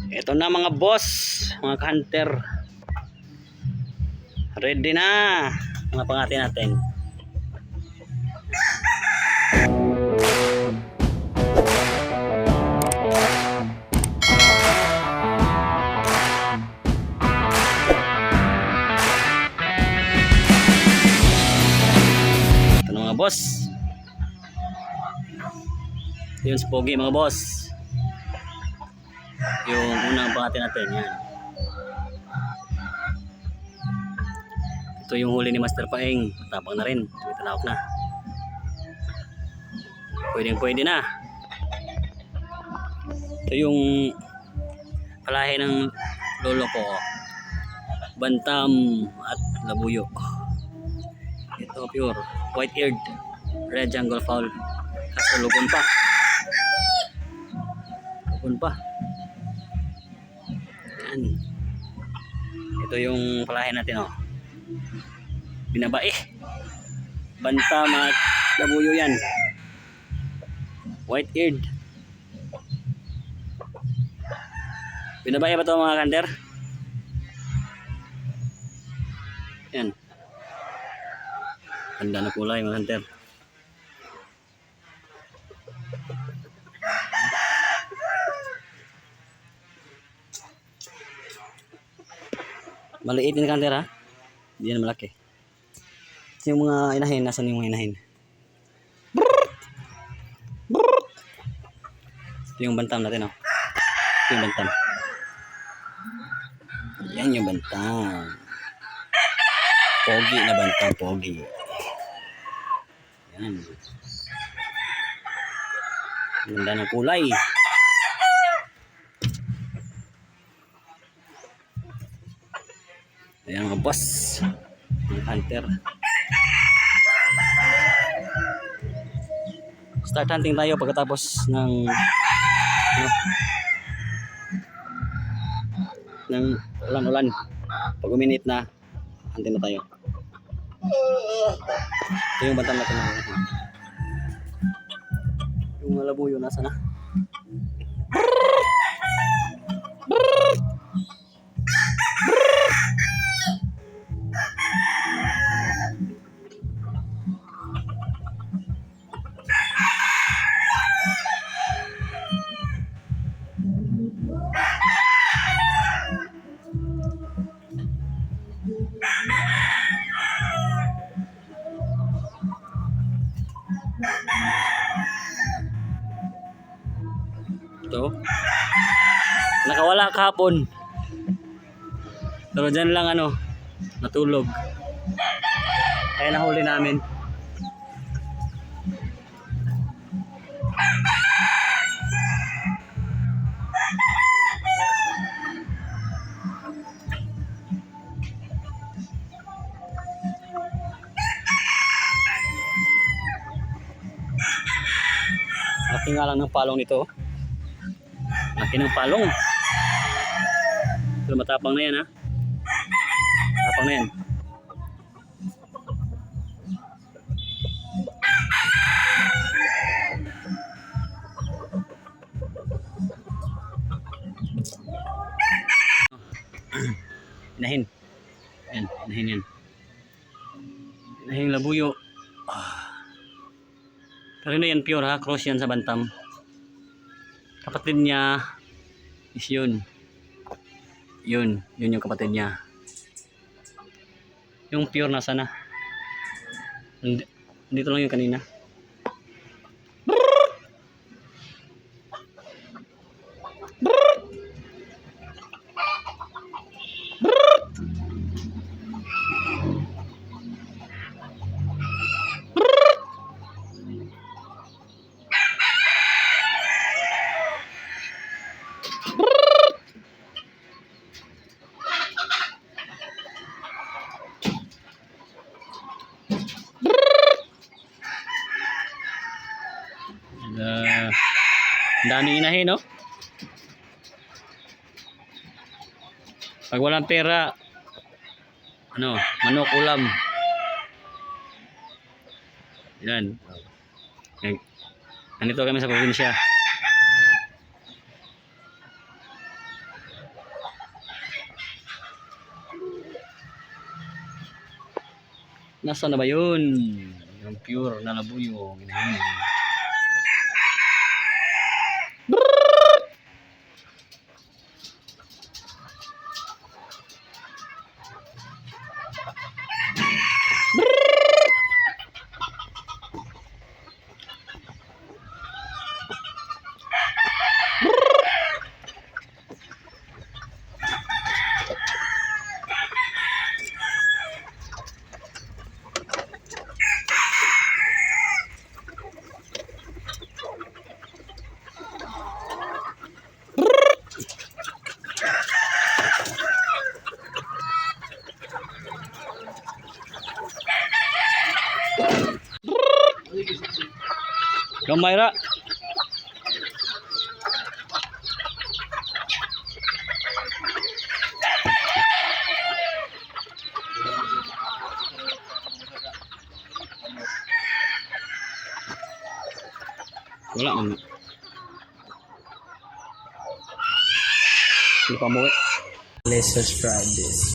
Ito na mga boss, mga hunter. Ready na mga pangati natin. Ito na mga boss. Ito yung spogi mga boss. Yung unang pangati natin yan. Ito yung huli ni Master Paeng. Tapang na rin. Tumitalawak na. Pwede na. Ito yung palahi ng lolo ko. Bantam at labuyo. Ito pure. White-eared. Red jungle fowl. Kaso lubon pa. Yan. Ito yung palahi natin oh. Binabae. Bantam at labuyo yan. White-eared. Binabae ba ito mga kanter? Yan. Ganda na kulay mga kanter. Maliit din kanter ha. Hindi yan malaki. Ito yung mga inahin. Nasaan yung mga inahin? Ito yung bantam natin oh. Ito yung bantam. Yan yung bantam. Pogi na bantam. Pogi. Yan. Ganda ng kulay. Ayan mga boss. Mga hunter. Start hunting tayo pagkatapos ng ulan-ulan. Pag uminit na, hunting na tayo. Ito yung bantam natin. Yung labuyo nasa na? Ito. Nakawala kahapon. Pero dyan lang ano, natulog. Kaya nahuli namin. Laki nga lang ng palong nito. Laki ng palong. Pero matapang na yan ha. Matapang na yan. Inahin. Yan, inahin yan. Inahin labuyo. Pero na yan pure ha. Cross yan sa bantam. Kapatid niya is yun. Yun yung kapatid niya. Yung pure nasa na? Dito lang yung kanina. Daming inahin no? Pag walang pera ano, manok ulam. Yan. Nandito kami sa probinsya. Nasaan na ba yun? Yung pure na labuyong. Gamayra. Wala man. Hindi pa mo. Let's subscribe this.